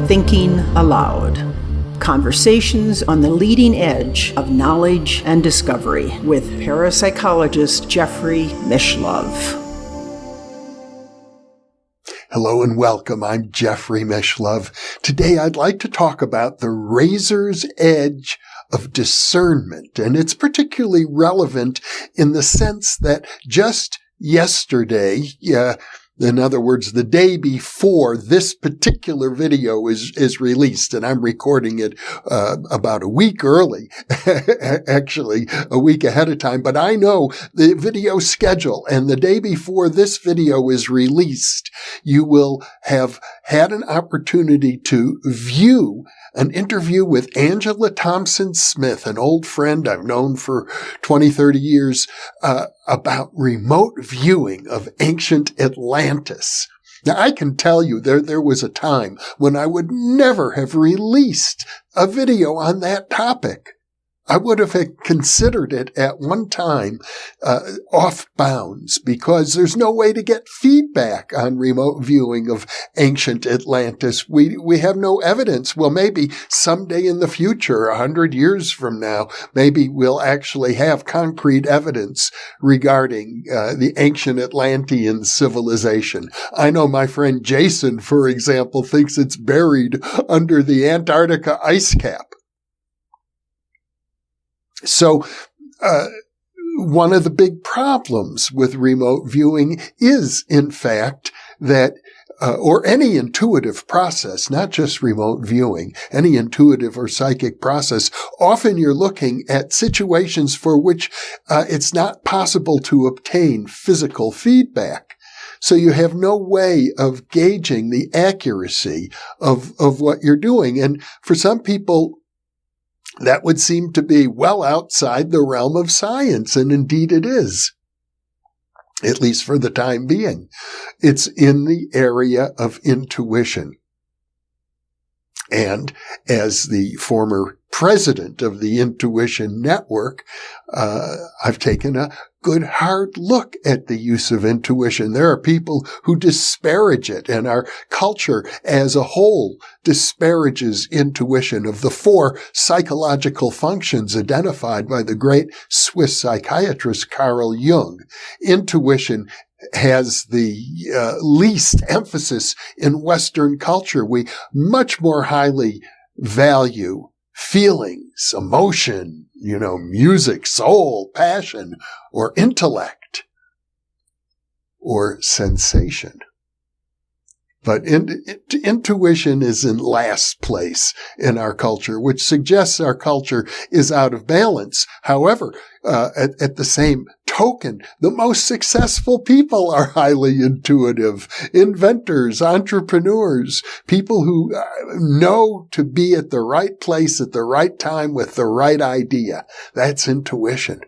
Thinking Aloud. Conversations on the leading edge of knowledge and discovery with parapsychologist Jeffrey Mishlove. Hello and welcome. I'm Jeffrey Mishlove. Today I'd like to talk about the razor's edge of discernment, and it's particularly relevant in the sense that just yesterday, in other words, the day before this particular video is released, and I'm recording it about a week early, actually a week ahead of time, but I know the video schedule, and the day before this video is released, you will have had an opportunity to view an interview with Angela Thompson-Smith, an old friend I've known for 20, 30 years, about remote viewing of ancient Atlantis. Now, I can tell you there was a time when I would never have released a video on that topic. I would have considered it at one time off bounds because there's no way to get feedback on remote viewing of ancient Atlantis. We have no evidence. Well, maybe someday in the future, 100 years from now, maybe we'll actually have concrete evidence regarding the ancient Atlantean civilization. I know my friend Jason, for example, thinks it's buried under the Antarctica ice cap. So, one of the big problems with remote viewing is, in fact, that, or any intuitive process, not just remote viewing, any intuitive or psychic process, often you're looking at situations for which it's not possible to obtain physical feedback. So you have no way of gauging the accuracy of what you're doing. And for some people, that would seem to be well outside the realm of science, and indeed it is, at least for the time being. It's in the area of intuition. And as the former president of the Intuition Network, I've taken a good hard look at the use of intuition. There are people who disparage it, and our culture as a whole disparages intuition. Of the 4 psychological functions identified by the great Swiss psychiatrist Carl Jung, intuition has the least emphasis in Western culture. We much more highly value feelings, emotion, music, soul, passion, or intellect, or sensation. But intuition is in last place in our culture, which suggests our culture is out of balance. However, at the same token, the most successful people are highly intuitive. Inventors, entrepreneurs, people who know to be at the right place at the right time with the right idea. That's intuition.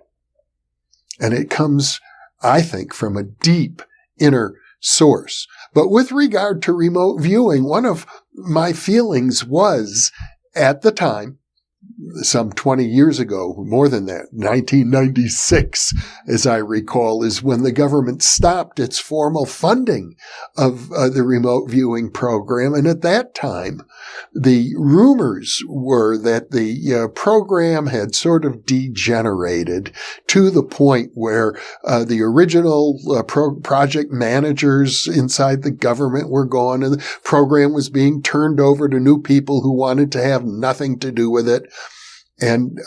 And it comes, I think, from a deep inner source. But with regard to remote viewing, one of my feelings was, at the time, some 20 years ago, more than that, 1996, as I recall, is when the government stopped its formal funding of the remote viewing program. And at that time, the rumors were that the program had sort of degenerated to the point where the original project managers inside the government were gone, and the program was being turned over to new people who wanted to have nothing to do with it. And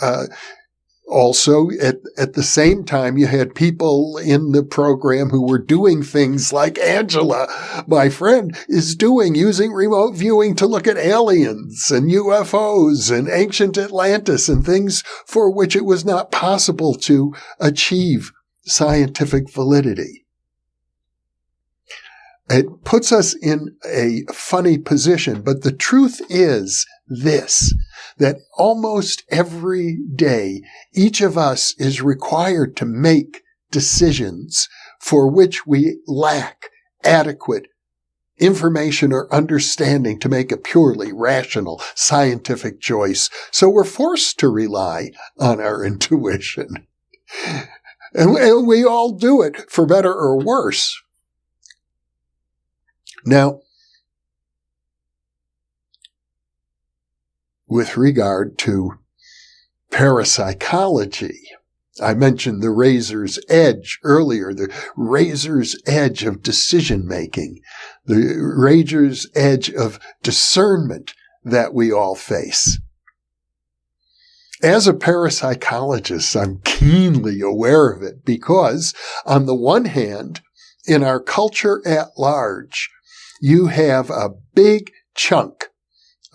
also, at the same time, you had people in the program who were doing things like Angela, my friend, is doing, using remote viewing to look at aliens and UFOs and ancient Atlantis and things for which it was not possible to achieve scientific validity. It puts us in a funny position, but the truth is this, that almost every day, each of us is required to make decisions for which we lack adequate information or understanding to make a purely rational, scientific choice. So we're forced to rely on our intuition. And we all do it, for better or worse. Now, with regard to parapsychology. I mentioned the razor's edge earlier, the razor's edge of decision-making, the razor's edge of discernment that we all face. As a parapsychologist, I'm keenly aware of it because, on the one hand, in our culture at large, you have a big chunk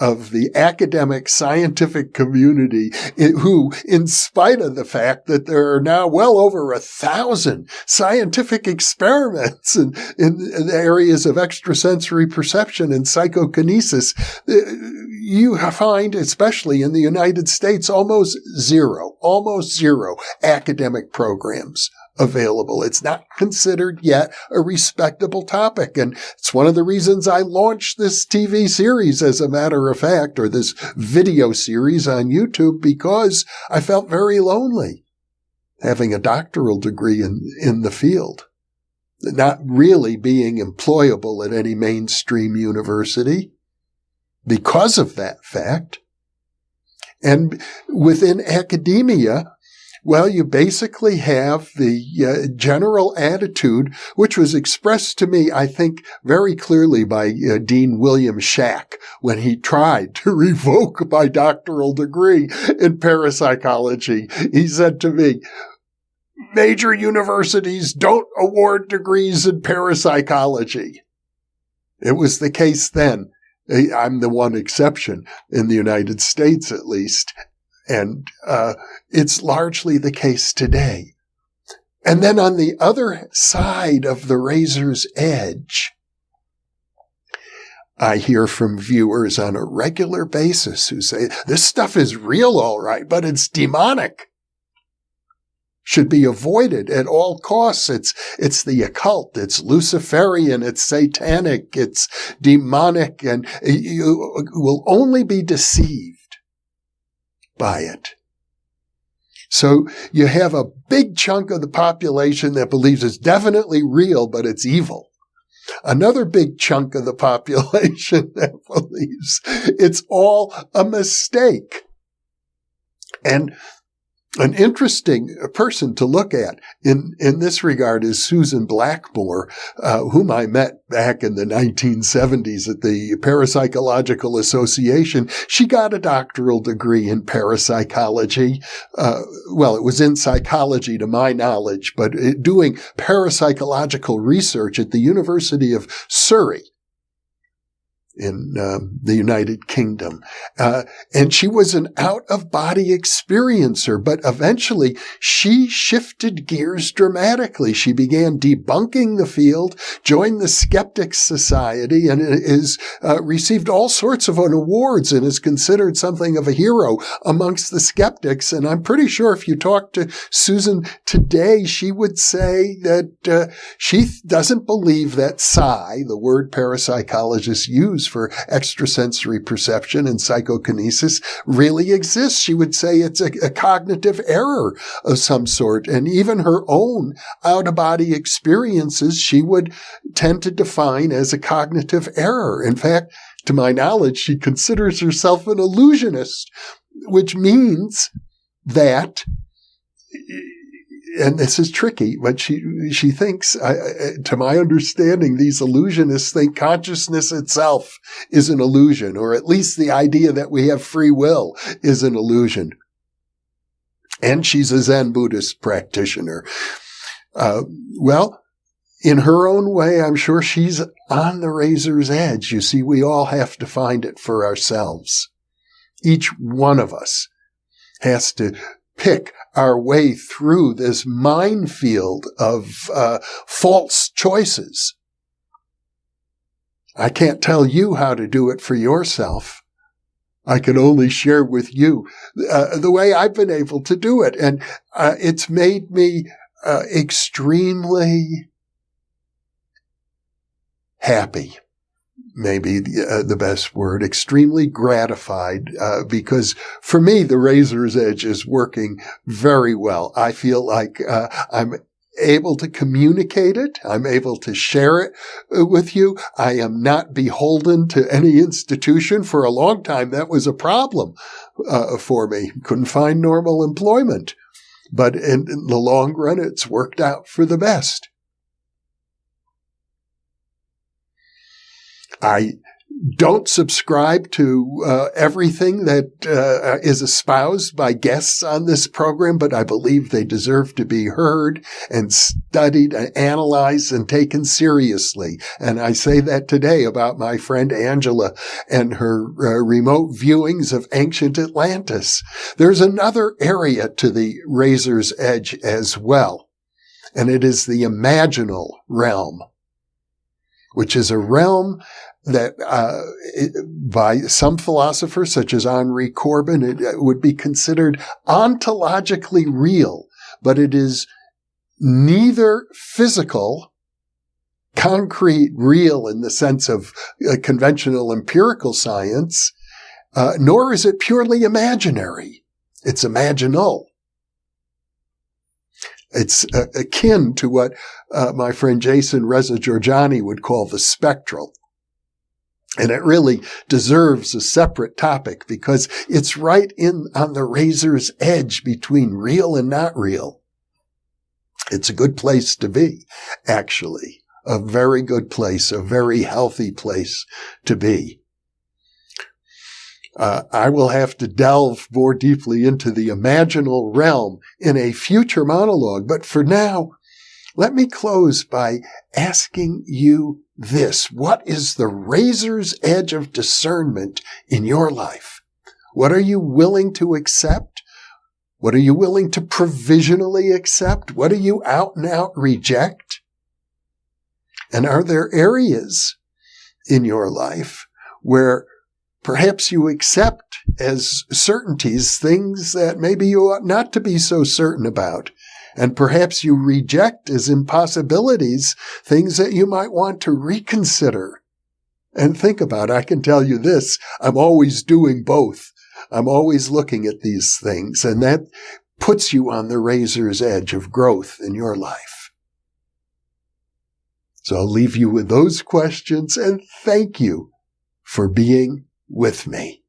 of the academic scientific community who, in spite of the fact that there are now well over 1,000 scientific experiments in the areas of extrasensory perception and psychokinesis, you find, especially in the United States, almost zero academic programs available. It's not considered yet a respectable topic. And it's one of the reasons I launched this TV series, as a matter of fact, or this video series on YouTube, because I felt very lonely having a doctoral degree in the field, not really being employable at any mainstream university because of that fact. And within academia, well, you basically have the general attitude, which was expressed to me, I think, very clearly by Dean William Schack when he tried to revoke my doctoral degree in parapsychology. He said to me, "Major universities don't award degrees in parapsychology." It was the case then. I'm the one exception in the United States, at least. And it's largely the case today. And then on the other side of the razor's edge, I hear from viewers on a regular basis who say, this stuff is real, all right, but it's demonic. Should be avoided at all costs. It's the occult. It's Luciferian. It's satanic. It's demonic. And you will only be deceived by it. So you have a big chunk of the population that believes it's definitely real, but it's evil. Another big chunk of the population that believes it's all a mistake. And an interesting person to look at in this regard is Susan Blackmore, whom I met back in the 1970s at the Parapsychological Association. She got a doctoral degree in parapsychology. Well, it was in psychology to my knowledge, but doing parapsychological research at the University of Surrey in the United Kingdom. And she was an out-of-body experiencer, but eventually she shifted gears dramatically. She began debunking the field, joined the Skeptics Society, and is received all sorts of awards and is considered something of a hero amongst the skeptics. And I'm pretty sure if you talk to Susan today, she would say that she doesn't believe that psi, the word parapsychologists use for extrasensory perception and psychokinesis, really exists. She would say it's a cognitive error of some sort. And even her own out-of-body experiences, she would tend to define as a cognitive error. In fact, to my knowledge, she considers herself an illusionist, which means that, and this is tricky, but she thinks, to my understanding, these illusionists think consciousness itself is an illusion, or at least the idea that we have free will is an illusion. And she's a Zen Buddhist practitioner. Well, in her own way, I'm sure she's on the razor's edge. You see, we all have to find it for ourselves. Each one of us has to pick our way through this minefield of false choices. I can't tell you how to do it for yourself. I can only share with you the way I've been able to do it. And it's made me extremely happy. Maybe the best word, extremely gratified, because for me, the razor's edge is working very well. I feel like I'm able to communicate it. I'm able to share it with you. I am not beholden to any institution. For a long time, that was a problem for me. Couldn't find normal employment. But in the long run, it's worked out for the best. I don't subscribe to everything that is espoused by guests on this program, but I believe they deserve to be heard and studied and analyzed and taken seriously. And I say that today about my friend Angela and her remote viewings of ancient Atlantis. There's another area to the razor's edge as well, and it is the imaginal realm, which is a realm that by some philosophers, such as Henri Corbin, it would be considered ontologically real, but it is neither physical, concrete, real in the sense of conventional empirical science, nor is it purely imaginary. It's imaginal. It's akin to what my friend Jason Reza Georgiani would call the spectral. And it really deserves a separate topic because it's right on the razor's edge between real and not real. It's a good place to be, actually. A very good place, a very healthy place to be. I will have to delve more deeply into the imaginal realm in a future monologue, but for now, let me close by asking you this. What is the razor's edge of discernment in your life? What are you willing to accept? What are you willing to provisionally accept? What do you out and out reject? And are there areas in your life where perhaps you accept as certainties things that maybe you ought not to be so certain about? And perhaps you reject as impossibilities things that you might want to reconsider and think about. I can tell you this, I'm always doing both. I'm always looking at these things, and that puts you on the razor's edge of growth in your life. So I'll leave you with those questions, and thank you for being with me.